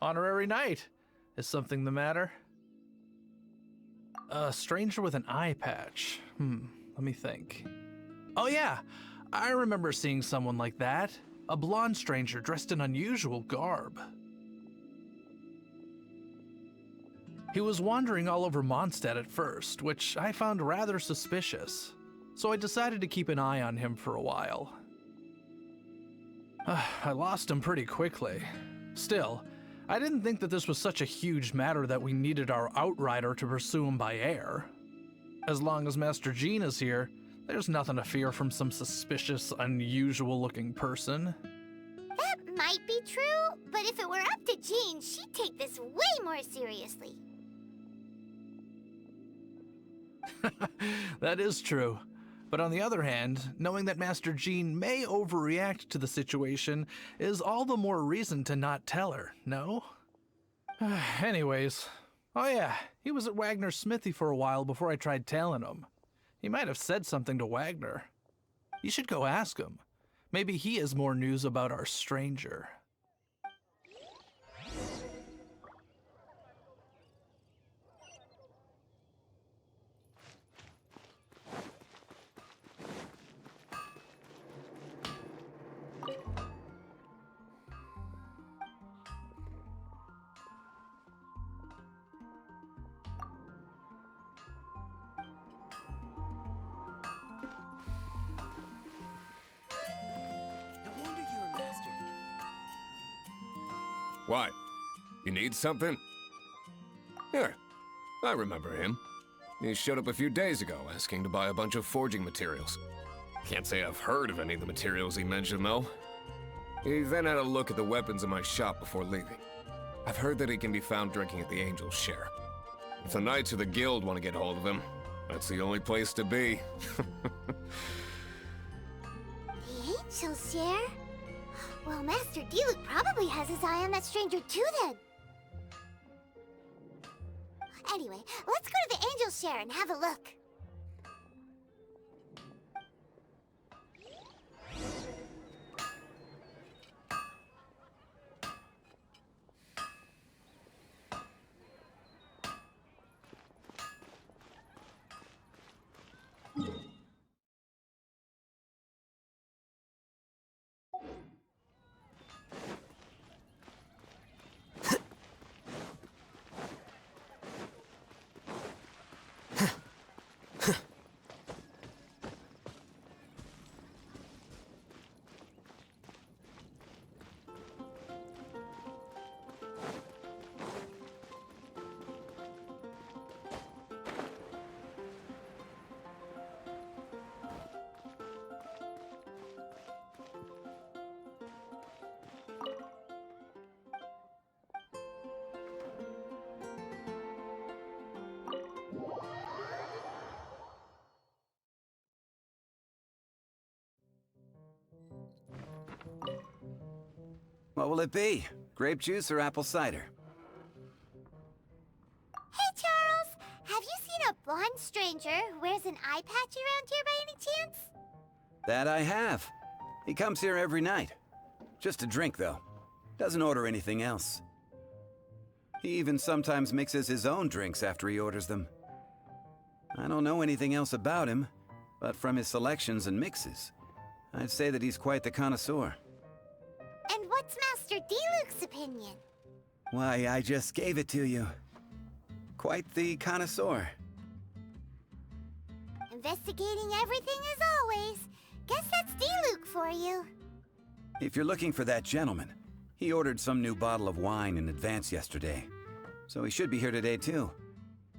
Honorary knight. Is something the matter? A stranger with an eye patch. Let me think. Oh yeah, I remember seeing someone like that. A blonde stranger dressed in unusual garb. He was wandering all over Mondstadt at first, which I found rather suspicious, so I decided to keep an eye on him for a while. I lost him pretty quickly. Still, I didn't think that this was such a huge matter that we needed our outrider to pursue him by air. As long as Master Jean is here, there's nothing to fear from some suspicious, unusual-looking person. That might be true, but if it were up to Jean, she'd take this way more seriously. That is true. But on the other hand, knowing that Master Jean may overreact to the situation is all the more reason to not tell her, no? Anyways, oh yeah, he was at Wagner's smithy for a while before I tried tailing him. He might have said something to Wagner. You should go ask him. Maybe he has more news about our stranger. Why? You need something? Here, I remember him. He showed up a few days ago asking to buy a bunch of forging materials. Can't say I've heard of any of the materials he mentioned, though. He then had a look at the weapons in my shop before leaving. I've heard that he can be found drinking at the Angel's Share. If the Knights of the Guild want to get hold of him, that's the only place to be. The Angel's Share? Well, Master Diluc probably has his eye on that stranger too, then. Anyway, let's go to the Angel's Share and have a look. What will it be? Grape juice or apple cider? Hey, Charles! Have you seen a blonde stranger who wears an eye patch around here by any chance? That I have. He comes here every night. Just to drink, though. Doesn't order anything else. He even sometimes mixes his own drinks after he orders them. I don't know anything else about him, but from his selections and mixes, I'd say that he's quite the connoisseur. And what's Master Diluc's opinion? Why, I just gave it to you. Quite the connoisseur. Investigating everything as always. Guess that's Diluc for you. If you're looking for that gentleman, he ordered some new bottle of wine in advance yesterday, so he should be here today too.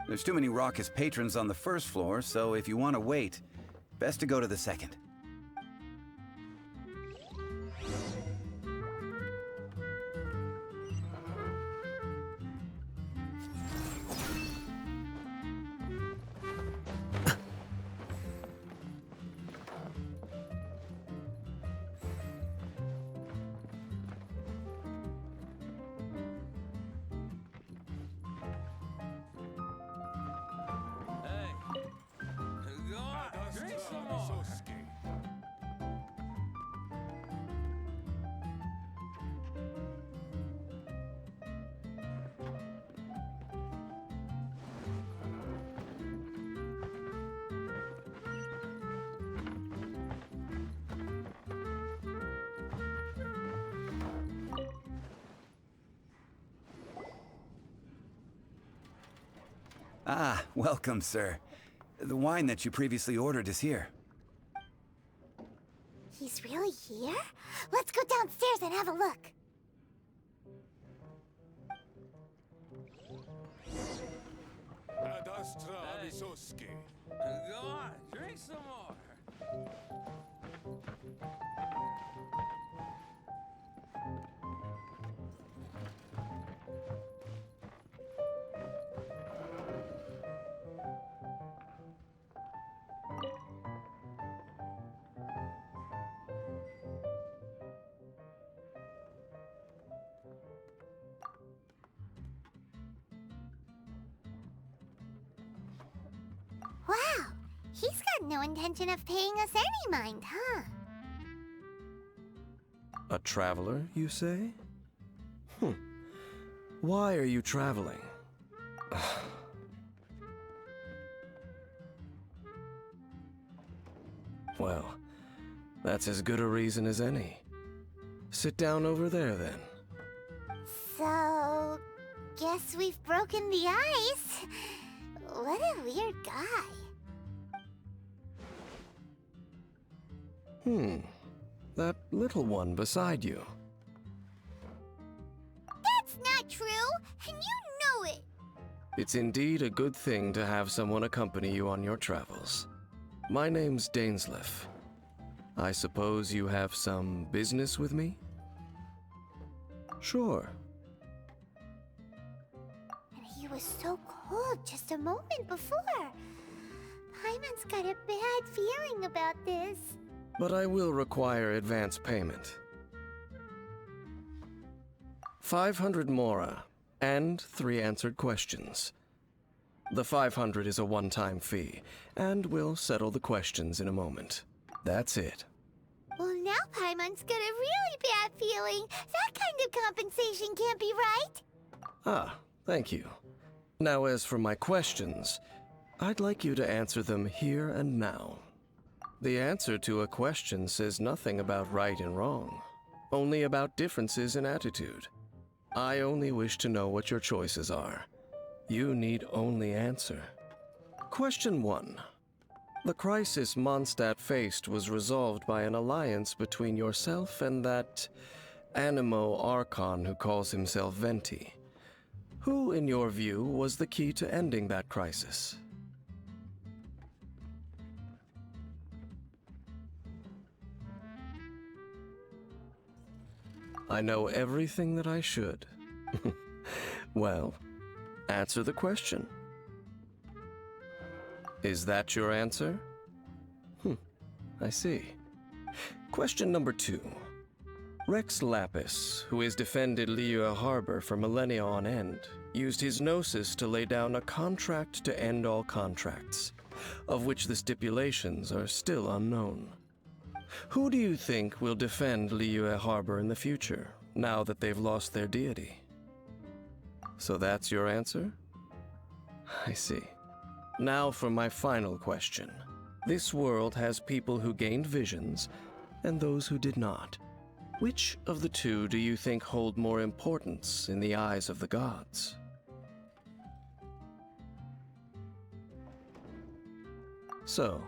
There's too many raucous patrons on the first floor, so if you want to wait, best to go to the second. Ah, welcome, sir. The wine that you previously ordered is here. He's really here? Let's go downstairs and have a look. Go on, drink some more. Wow, he's got no intention of paying us any mind, huh? A traveler, you say? Why are you traveling? Well, that's as good a reason as any. Sit down over there, then. So, guess we've broken the ice. What a weird guy. That little one beside you. That's not true, and you know it. It's indeed a good thing to have someone accompany you on your travels. My name's Dainsleif. I suppose you have some business with me? Sure. And he was so cold just a moment before. Paimon's got a bad feeling about this. But I will require advance payment. 500 mora, and 3 answered questions. The 500 is a one-time fee, and we'll settle the questions in a moment. That's it. Well, now Paimon's got a really bad feeling. That kind of compensation can't be right. Ah, thank you. Now as for my questions, I'd like you to answer them here and now. The answer to a question says nothing about right and wrong, only about differences in attitude. I only wish to know what your choices are. You need only answer. Question 1. The crisis Mondstadt faced was resolved by an alliance between yourself and that Animo Archon who calls himself Venti. Who, in your view, was the key to ending that crisis? I know everything that I should. Well, answer the question. Is that your answer? I see. Question number 2. Rex Lapis, who has defended Liyue Harbor for millennia on end, used his gnosis to lay down a contract to end all contracts, of which the stipulations are still unknown. Who do you think will defend Liyue Harbor in the future, now that they've lost their deity? So that's your answer? I see. Now for my final question. This world has people who gained visions, and those who did not. Which of the two do you think hold more importance in the eyes of the gods? So,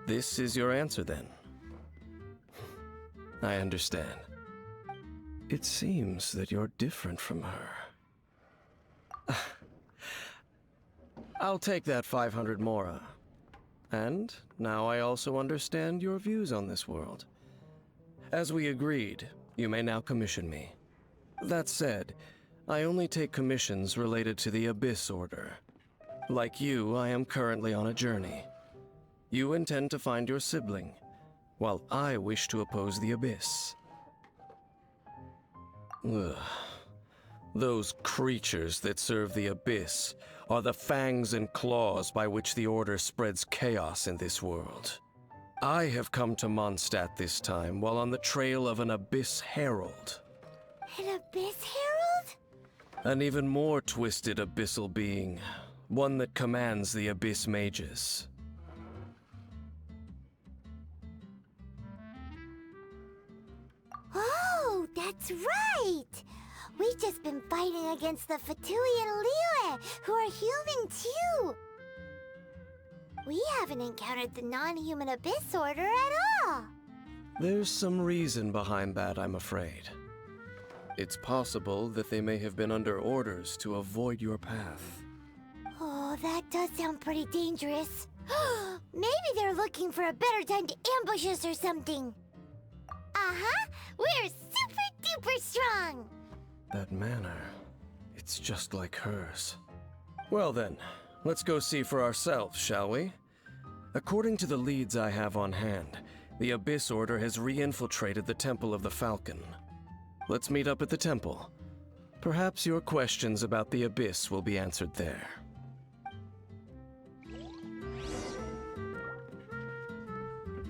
this is your answer then. I understand. It seems that you're different from her. I'll take that 500 mora. And now I also understand your views on this world. As we agreed, you may now commission me. That said, I only take commissions related to the Abyss Order. Like you, I am currently on a journey. You intend to find your sibling, while I wish to oppose the Abyss. Ugh. Those creatures that serve the Abyss are the fangs and claws by which the Order spreads chaos in this world. I have come to Mondstadt this time while on the trail of an Abyss Herald. An Abyss Herald? An even more twisted abyssal being, one that commands the Abyss Mages. Oh, that's right! We've just been fighting against the Fatui and Liyue, who are human too. We haven't encountered the non-human Abyss Order at all. There's some reason behind that, I'm afraid. It's possible that they may have been under orders to avoid your path. Oh, that does sound pretty dangerous. Maybe they're looking for a better time to ambush us or something. Uh-huh, we're super duper strong. That manner, it's just like hers. Well then, let's go see for ourselves, shall we? According to the leads I have on hand, the Abyss Order has re-infiltrated the Temple of the Falcon. Let's meet up at the temple. Perhaps your questions about the Abyss will be answered there.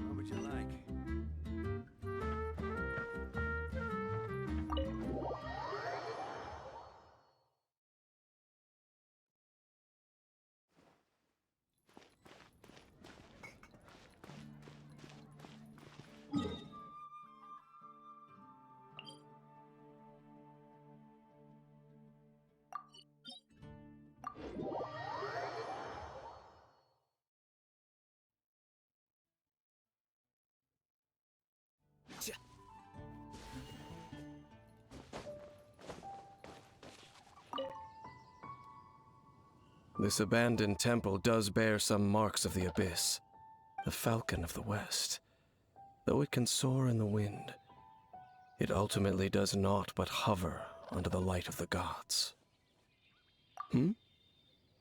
What would you like? This abandoned temple does bear some marks of the Abyss, the Falcon of the West. Though it can soar in the wind, it ultimately does naught but hover under the light of the gods.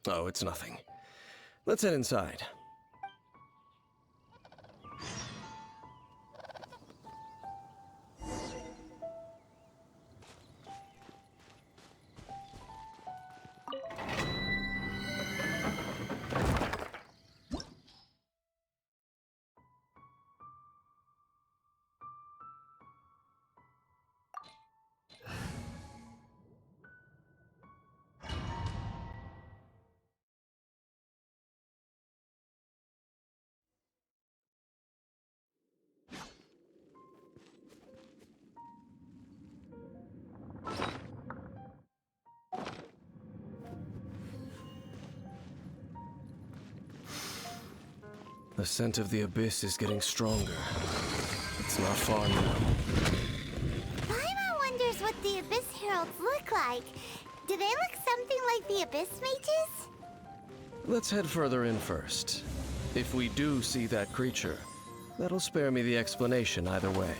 Oh, it's nothing. Let's head inside. The scent of the Abyss is getting stronger. It's not far now. Paimon wonders what the Abyss Heralds look like. Do they look something like the Abyss Mages? Let's head further in first. If we do see that creature, that'll spare me the explanation either way.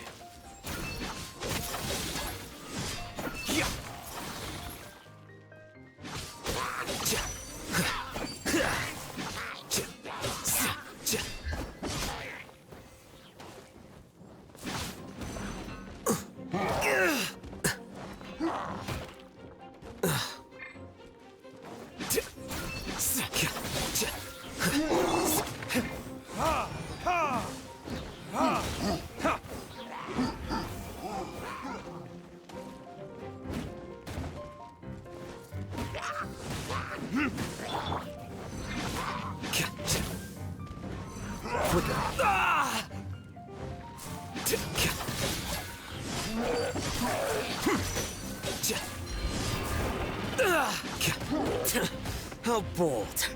How bold.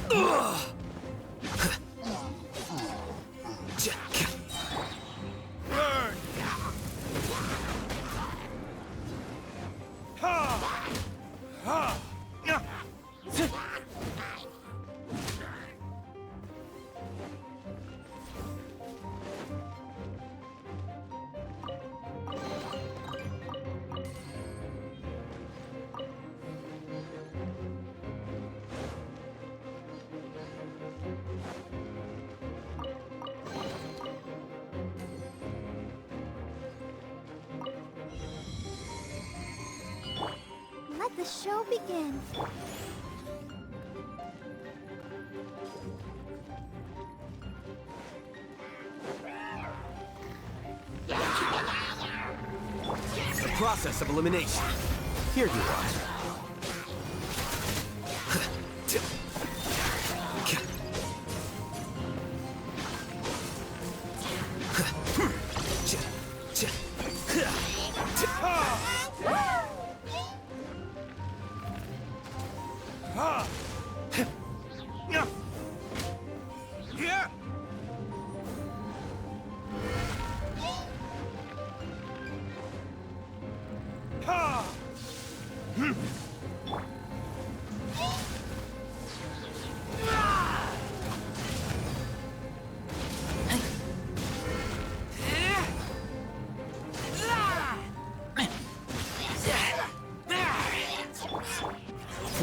Burn! Ha! Ha! Let the show begin. The process of elimination. Here you are. Ha! Yeah! Yeah! Ha!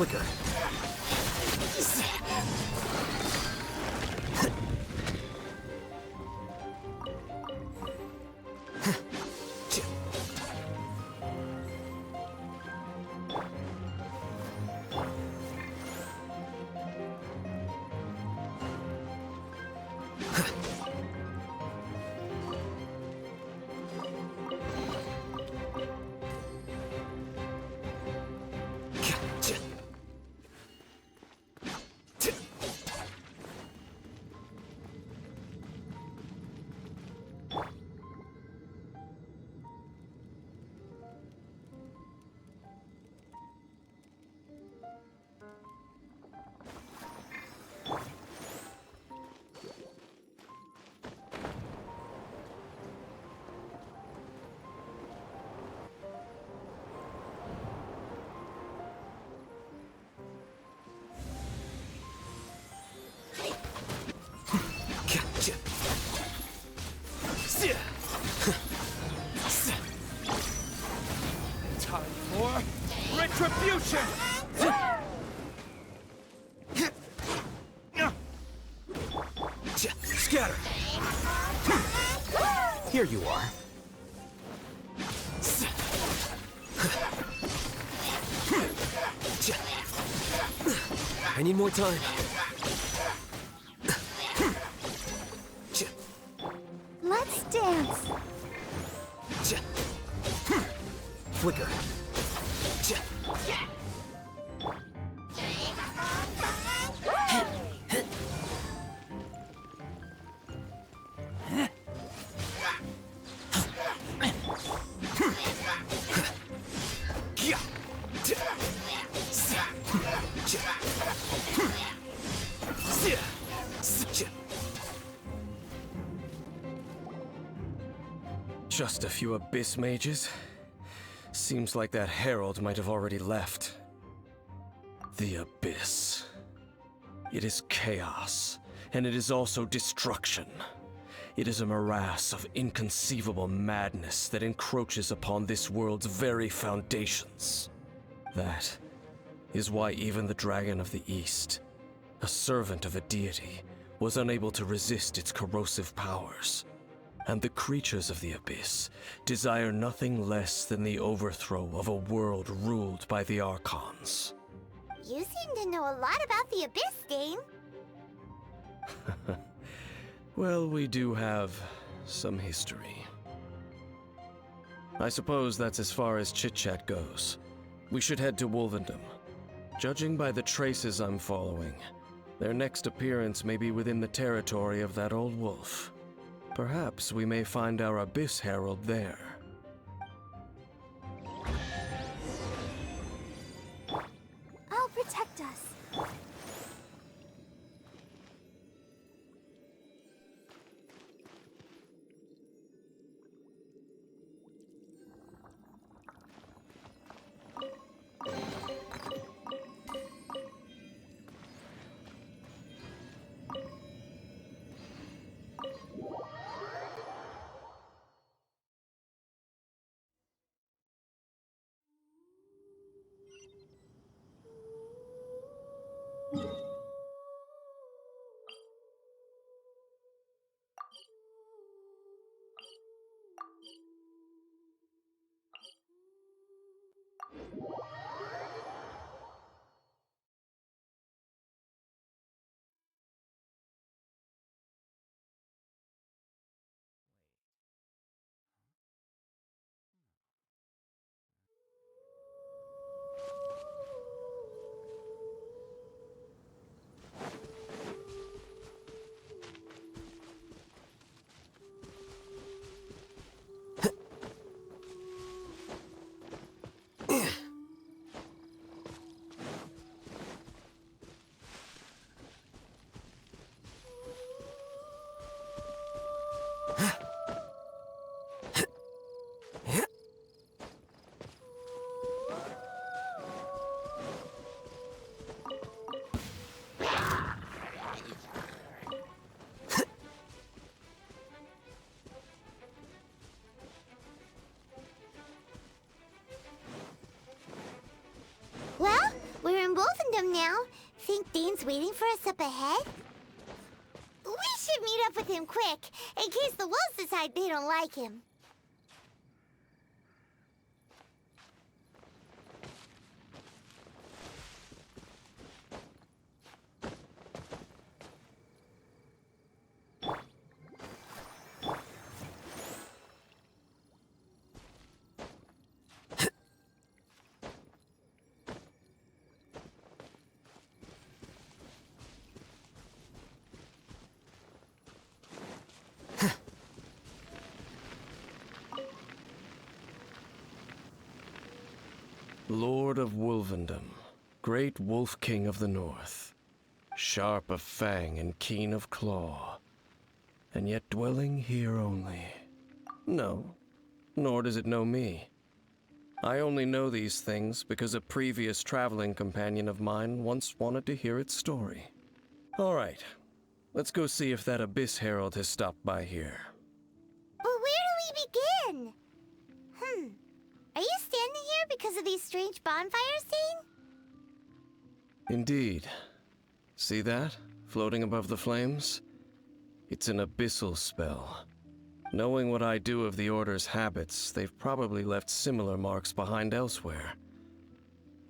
Flicker. Time for retribution! Scatter! Here you are. I need more time. Let's dance. Flicker. Just a few Abyss mages? Seems like that herald might have already left. The Abyss. It is chaos, and it is also destruction. It is a morass of inconceivable madness that encroaches upon this world's very foundations. That is why even the Dragon of the East, a servant of a deity, was unable to resist its corrosive powers. And the creatures of the Abyss desire nothing less than the overthrow of a world ruled by the Archons. You seem to know a lot about the Abyss, Dane. Well, we do have some history. I suppose that's as far as chit-chat goes. We should head to Wolvendom. Judging by the traces I'm following, their next appearance may be within the territory of that old wolf. Perhaps we may find our Abyss Herald there. I'll protect us. him now. Think Dane's waiting for us up ahead? We should meet up with him quick, in case the wolves decide they don't like him. Lord of Wolvendom, great Wolf King of the North, sharp of fang and keen of claw, and yet dwelling here only. No, nor does it know me. I only know these things because a previous traveling companion of mine once wanted to hear its story. All right, let's go see if that Abyss Herald has stopped by here. But where do we begin? Are you standing here because of these strange bonfires, Dane? Indeed. See that, floating above the flames? It's an abyssal spell. Knowing what I do of the Order's habits, they've probably left similar marks behind elsewhere.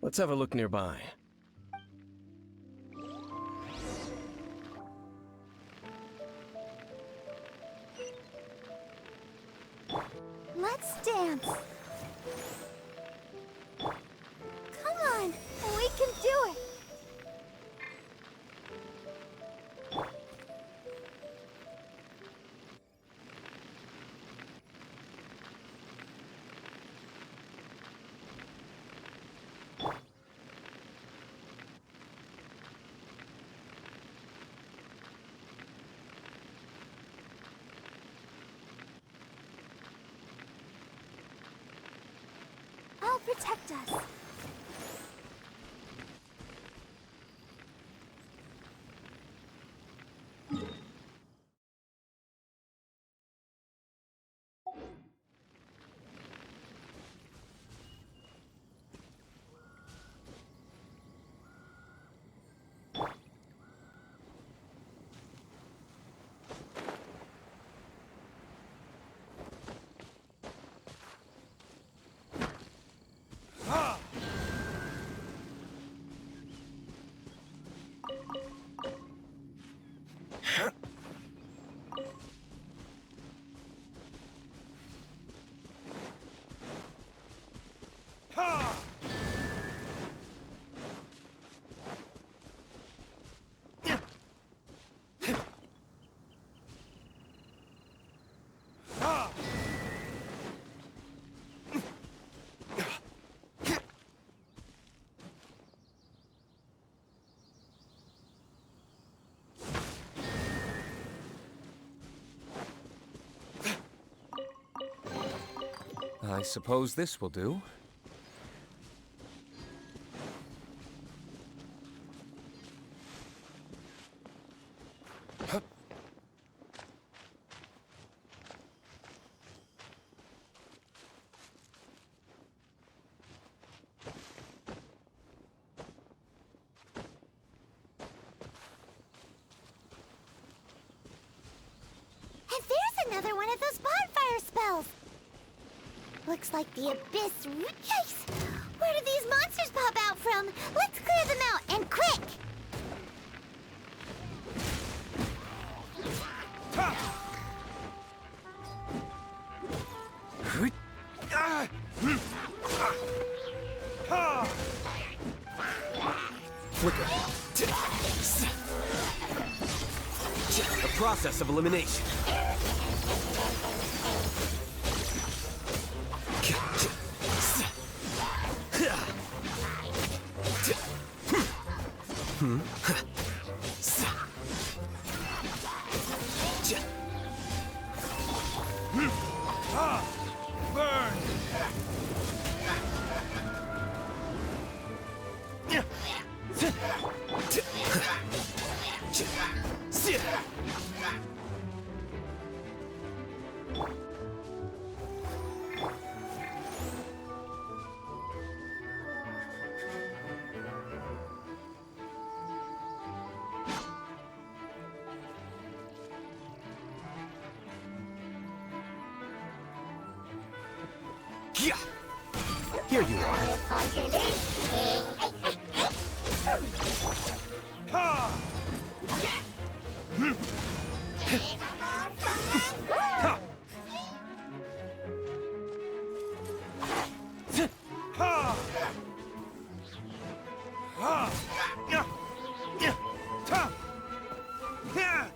Let's have a look nearby. Let's dance. Come on, we can do it. I'll protect us. I suppose this will do. And there's another one of those bonfire spells. Looks like the Abyss. Yikes! Where did these monsters pop out from? Let's clear them out, and quick! Flicker. A process of elimination. Burn! Yeah. Here you are. Ha! Ha! Ha! Ha! Yeah! Yeah! Ta! Yeah!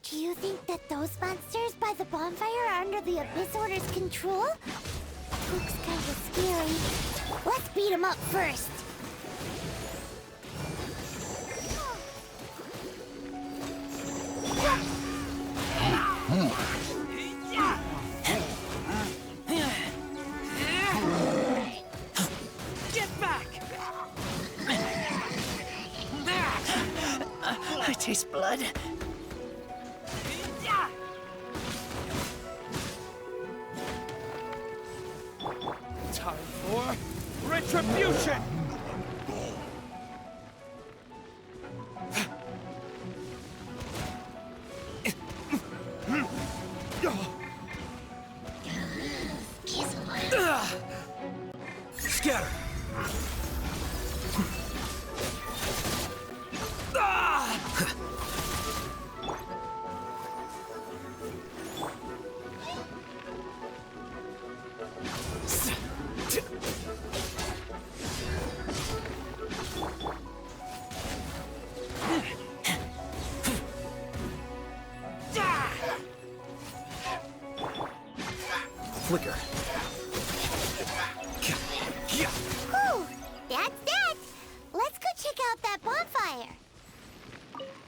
Do you think that those monsters by the bonfire are under the Abyss Order's control? Looks kinda scary. Let's beat them up first. Get back! I taste blood. Time for retribution! Scatter. Flicker. Whew, that's that. Let's go check out that bonfire.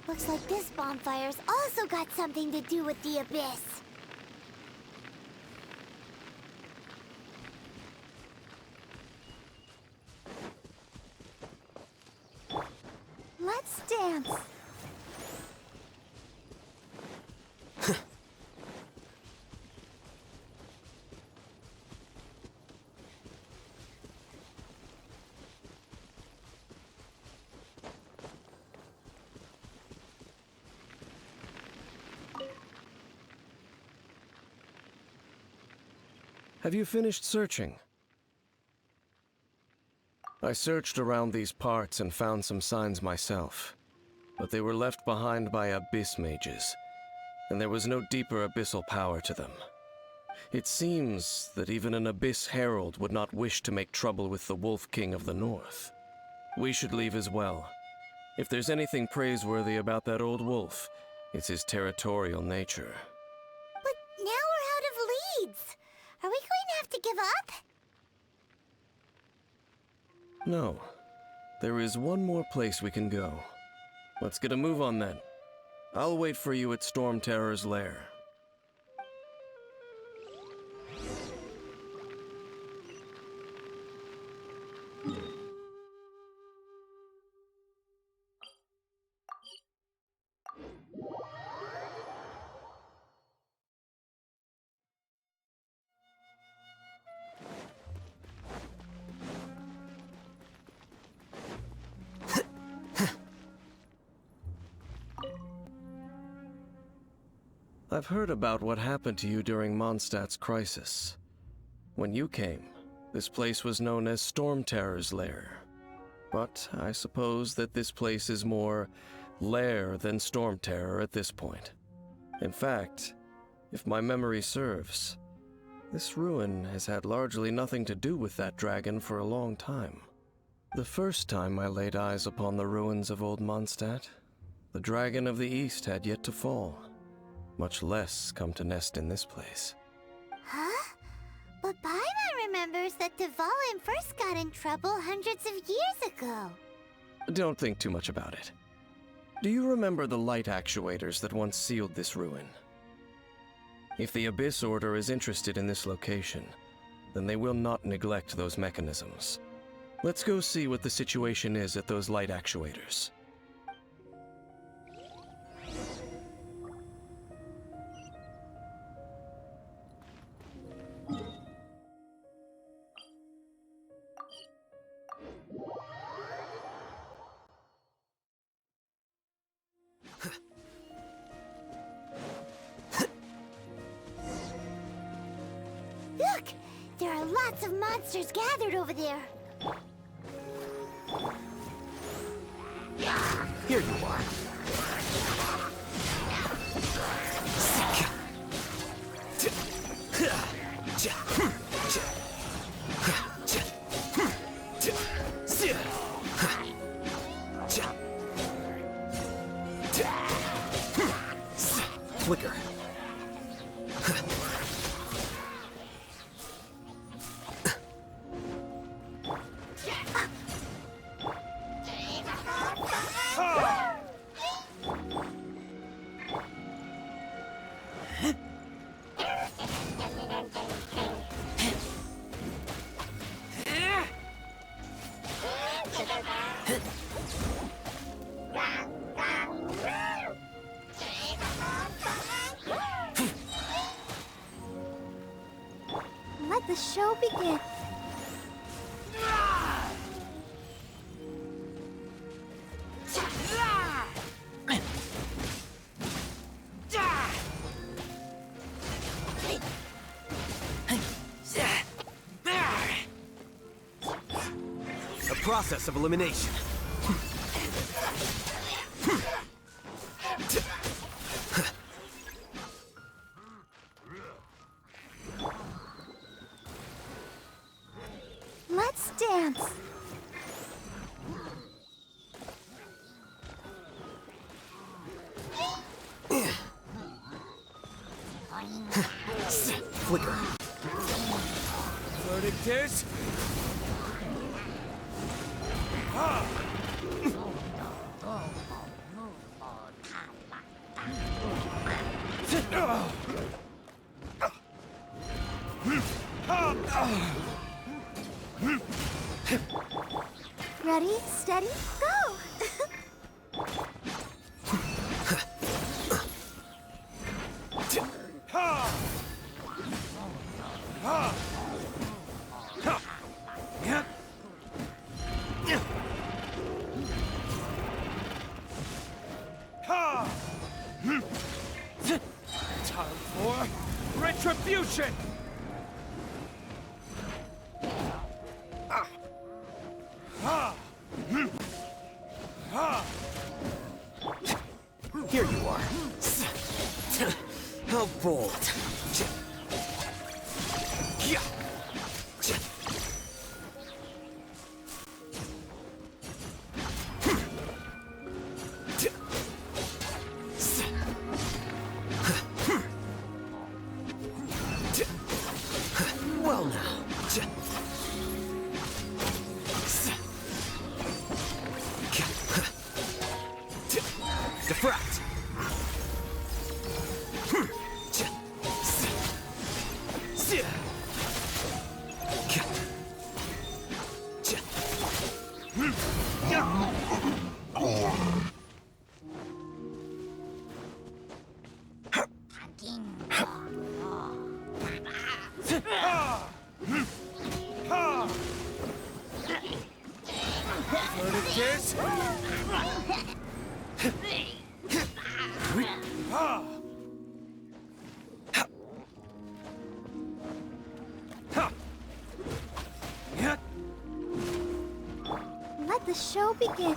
Looks like this bonfire's also got something to do with the Abyss. Let's dance. Have you finished searching? I searched around these parts and found some signs myself, but they were left behind by abyss mages, and there was no deeper abyssal power to them. It seems that even an abyss herald would not wish to make trouble with the Wolf King of the North. We should leave as well. If there's anything praiseworthy about that old wolf, it's his territorial nature. But now we're out of leads. Are we going to have to give up? No. There is one more place we can go. Let's get a move on then. I'll wait for you at Storm Terror's lair. I've heard about what happened to you during Mondstadt's crisis. When you came, this place was known as Storm Terror's lair. but I suppose that this place is more lair than storm terror at this point. In fact, if my memory serves, this ruin has had largely nothing to do with that dragon for a long time. The first time I laid eyes upon the ruins of old Mondstadt, the dragon of the east had yet to fall, much less come to nest in this place. Huh? But Paimon remembers that Dvalin first got in trouble hundreds of years ago. Don't think too much about it. Do you remember the light actuators that once sealed this ruin? If the Abyss Order is interested in this location, then they will not neglect those mechanisms. Let's go see what the situation is at those light actuators. Look! There are lots of monsters gathered over there. Here you are. Flicker. Let the show begin. A process of elimination. Let's dance. Flicker. Verdict is... Ready, steady, go! Time for retribution! Here you are. How bold. Well now. Defract. let the show begin.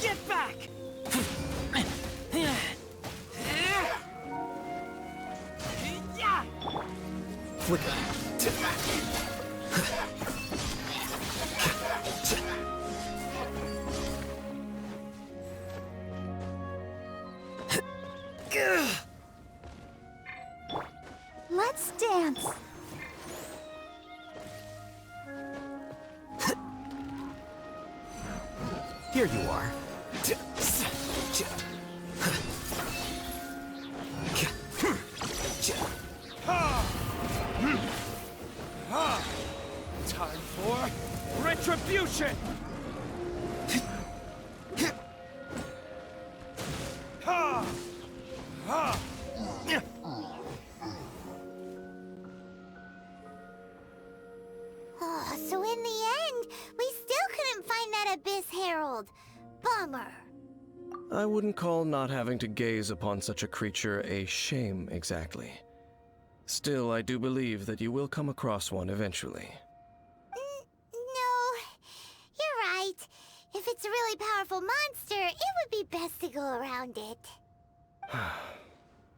Get back! Flicker. Let's dance. Here you are. Time for retribution! Ha! Ha! Oh, so in the end, we still couldn't find that Abyss Herald. Bummer. I wouldn't call not having to gaze upon such a creature a shame exactly. Still, I do believe that you will come across one eventually. No, you're right. If it's a really powerful monster, it would be best to go around it.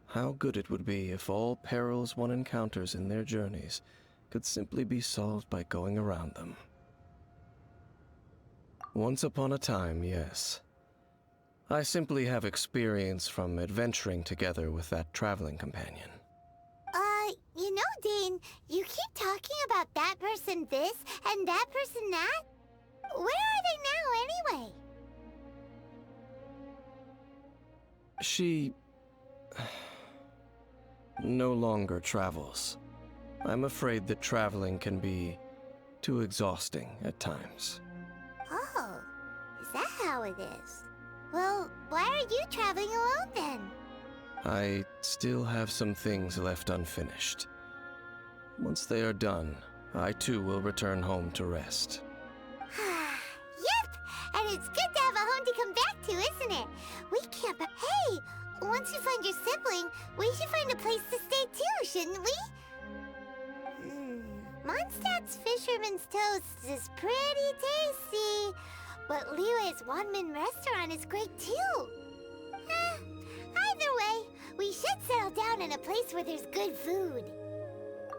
How good it would be if all perils one encounters in their journeys could simply be solved by going around them. Once upon a time, yes. I simply have experience from adventuring together with that traveling companion. You know, Dane, you keep talking about that person this and that person that. Where are they now, anyway? She no longer travels. I'm afraid that traveling can be too exhausting at times. Oh, is that how it is? Well, why are you traveling alone then? I still have some things left unfinished. Once they are done, I too will return home to rest. Yep, and it's good to have a home to come back to, isn't it? We can't. Hey, once you find your sibling, we should find a place to stay too, shouldn't we? Mondstadt's Fisherman's Toast is pretty tasty, but Liyue's one-man restaurant is great too. Either way, we should settle down in a place where there's good food.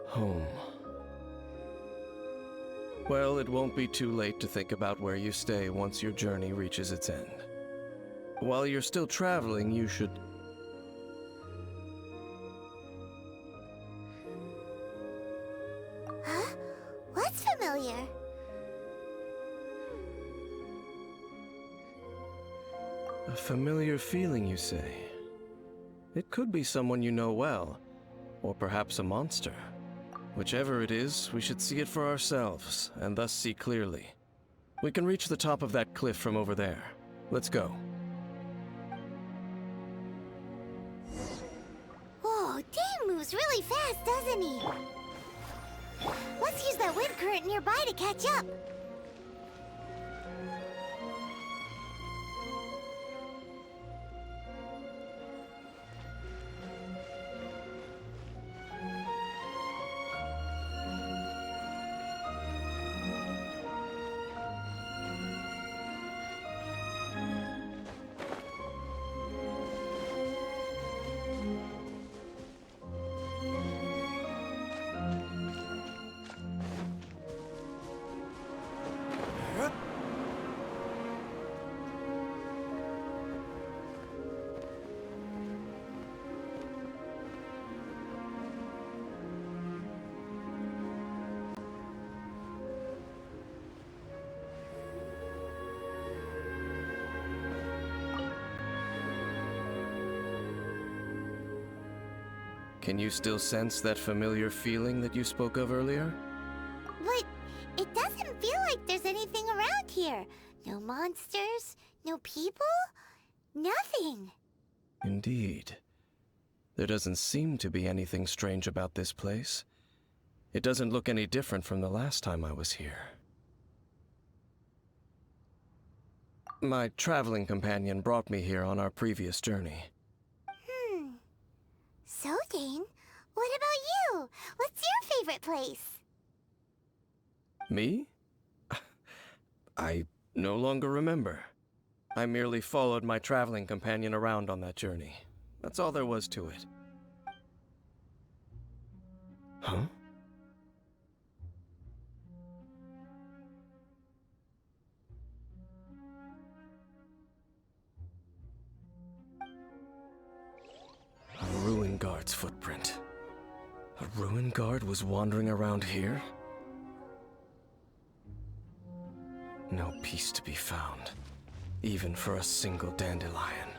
Home. Well, it won't be too late to think about where you stay once your journey reaches its end. While you're still traveling, you should... Huh? What's familiar? A familiar feeling, you say? It could be someone you know well, or perhaps a monster. Whichever it is, we should see it for ourselves, and thus see clearly. We can reach the top of that cliff from over there. Let's go. Whoa, Dane moves really fast, doesn't he? Let's use that wind current nearby to catch up. Can you still sense that familiar feeling that you spoke of earlier? But it doesn't feel monsters, no people, nothing. Indeed. There doesn't seem to be anything strange about this place. It doesn't look any different from the last time I was here. My traveling companion brought me here on our previous journey. So, Dane, what about you? What's your favorite place? Me? I no longer remember. I merely followed my traveling companion around on that journey. That's all there was to it. Huh? A ruin guard's footprint. A ruin guard was wandering around here? No peace to be found, even for a single dandelion.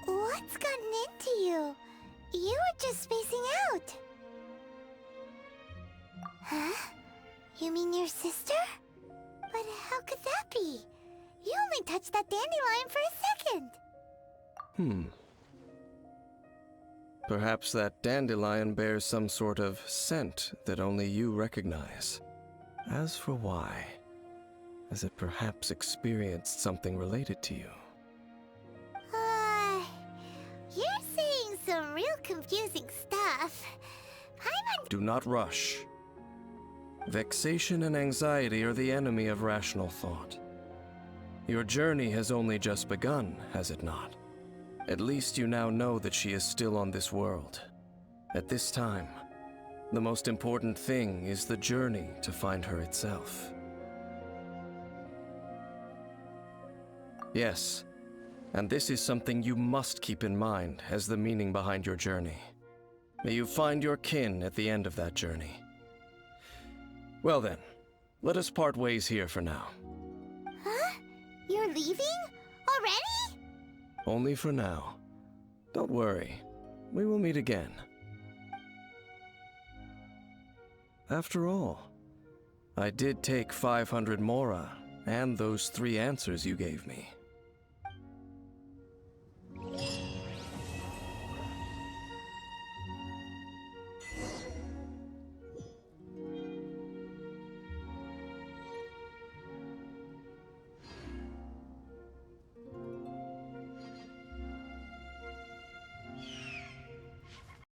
What's gotten into you? You were just spacing out. Huh? You mean your sister? But how could that be? You only touched that dandelion for a second. Perhaps that dandelion bears some sort of scent that only you recognize. As for why, has it perhaps experienced something related to you? You're saying some real confusing stuff. Do not rush. Vexation and anxiety are the enemy of rational thought. Your journey has only just begun, has it not? At least you now know that she is still on this world. At this time, the most important thing is the journey to find her itself. Yes, and this is something you must keep in mind as the meaning behind your journey. May you find your kin at the end of that journey. Well then, let us part ways here for now. Huh? You're leaving? Already? Only for now. Don't worry, we will meet again. After all, I did take 500 mora and those 3 answers you gave me.